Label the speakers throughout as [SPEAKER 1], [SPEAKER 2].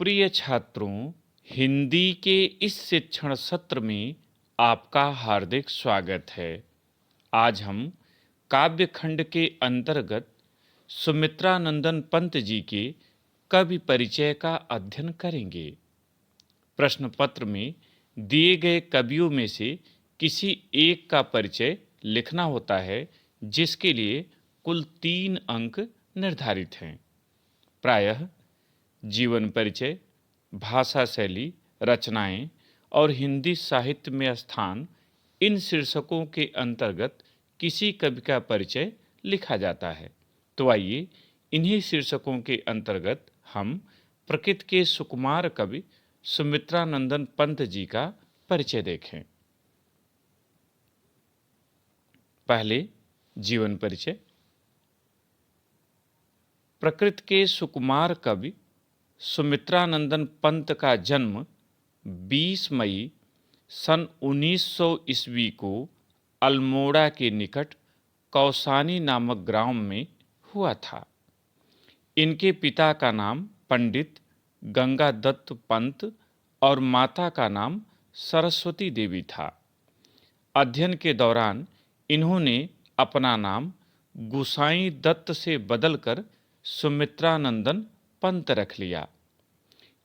[SPEAKER 1] प्रिय छात्रों, हिंदी के इस शिक्षण सत्र में आपका हार्दिक स्वागत है। आज हम काव्य खंड के अंतर्गत सुमित्रा नंदन पंत जी के कवि परिचय का अध्ययन करेंगे। प्रश्न पत्र में दिए गए कवियों में से किसी एक का परिचय लिखना होता है, जिसके लिए कुल 3 अंक निर्धारित हैं। प्रायः जीवन परिचय, भाषा शैली, रचनाएं और हिंदी साहित्य में स्थान, इन शीर्षकों के अंतर्गत किसी कवि का परिचय लिखा जाता है। तो आइए इन्हीं शीर्षकों के अंतर्गत हम प्रकृति के सुकुमार कवि सुमित्रा नंदन पंत जी का परिचय देखें। पहले जीवन परिचय। प्रकृति के सुकुमार कवि सुमित्रा नंदन पंत का जन्म 20 मई सन 1900 ईस्वी को अल्मोड़ा के निकट कौसानी नामक ग्राम में हुआ था। इनके पिता का नाम पंडित गंगा दत्त पंत और माता का नाम सरस्वती देवी था। अध्ययन के दौरान इन्होंने अपना नाम गुसाई दत्त से बदलकर सुमित्रा नंदन पंत रख लिया।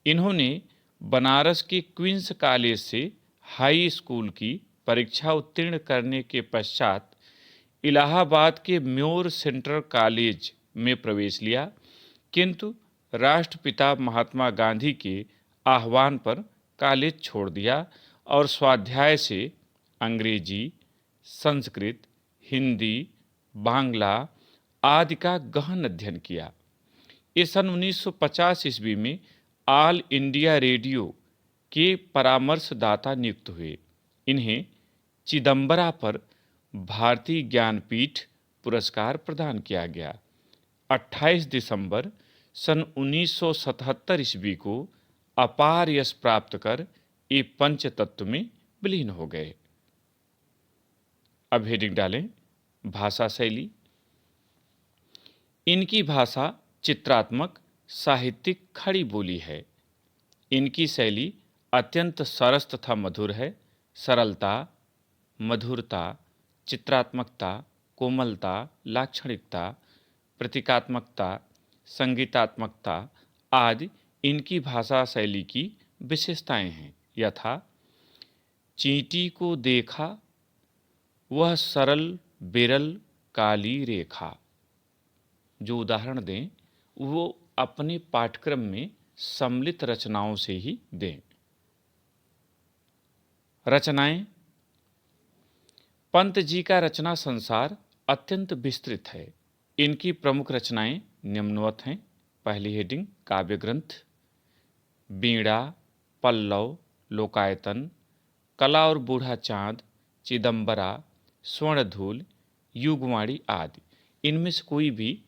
[SPEAKER 1] इन्होंने बनारस के क्वींस कॉलेज से हाई स्कूल की परीक्षा उत्तीर्ण करने के पश्चात इलाहाबाद के म्योर सेंट्रल कॉलेज में प्रवेश लिया, किंतु राष्ट्रपिता महात्मा गांधी के आह्वान पर कॉलेज छोड़ दिया और स्वाध्याय से अंग्रेजी, संस्कृत, हिंदी, बांग्ला आदि का गहन अध्ययन किया। ये सन 1950 ईस्वी में ऑल इंडिया रेडियो के परामर्शदाता नियुक्त हुए। इन्हें चिदम्बरा पर भारतीय ज्ञानपीठ पुरस्कार प्रदान किया गया। 28 दिसंबर सन 1977 ईस्वी को अपार यश प्राप्त कर ये पंचतत्व में विलीन हो गए। अब हेडिंग डालें, भाषा शैली। इनकी भाषा चित्रात्मक, साहित्यिक खड़ी बोली है। इनकी शैली अत्यंत सरस तथा मधुर है। सरलता, मधुरता, चित्रात्मकता, कोमलता, लाक्षणिकता, प्रतीकात्मकता, संगीतात्मकता आदि इनकी भाषा शैली की विशेषताएं हैं। यथा चींटी को देखा वह सरल बिरल काली रेखा। जो उदाहरण दें वो अपने पाठ्यक्रम में सम्मिलित रचनाओं से ही दें। रचनाएं। पंत जी का रचना संसार अत्यंत विस्तृत है। इनकी प्रमुख रचनाएं निम्नवत हैं। पहली हेडिंग, काव्य ग्रंथ। बीड़ा, पल्लव, लोकायतन, कला और बूढ़ा चांद, चिदम्बरा, स्वर्णधूल, युगवाणी आदि। इनमें से कोई भी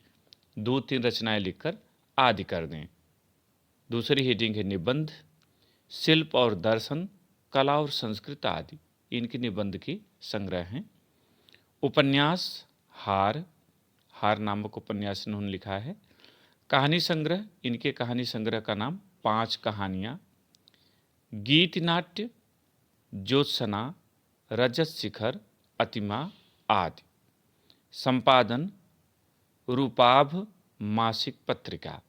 [SPEAKER 1] 2-3 रचनाएं लिखकर आदि कर दें। दूसरी हेडिंग है निबंध। शिल्प और दर्शन, कला और संस्कृत आदि इनके निबंध के संग्रह हैं। उपन्यास, हार नामक उपन्यास इन्होंने लिखा है। कहानी संग्रह, इनके कहानी संग्रह का नाम 5 कहानियाँ। गीत नाट्य, ज्योत्सना, रजत शिखर, अतिमा आदि। संपादन, रूपाभ मासिक पत्रिका।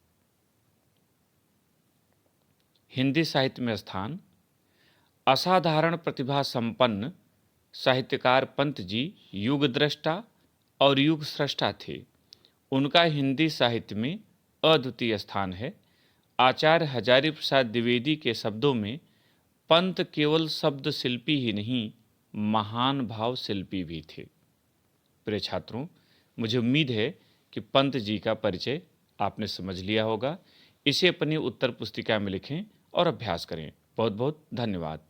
[SPEAKER 1] हिंदी साहित्य में स्थान। असाधारण प्रतिभा संपन्न साहित्यकार पंत जी युग दृष्टा और युग स्रष्टा थे। उनका हिंदी साहित्य में अद्वितीय स्थान है। आचार्य हजारी प्रसाद द्विवेदी के शब्दों में पंत केवल शब्द शिल्पी ही नहीं, महान भाव शिल्पी भी थे। प्रिय छात्रों, मुझे उम्मीद है कि पंत जी का परिचय आपने समझ लिया होगा। इसे अपनी उत्तर पुस्तिका में लिखें और अभ्यास करें। बहुत बहुत धन्यवाद।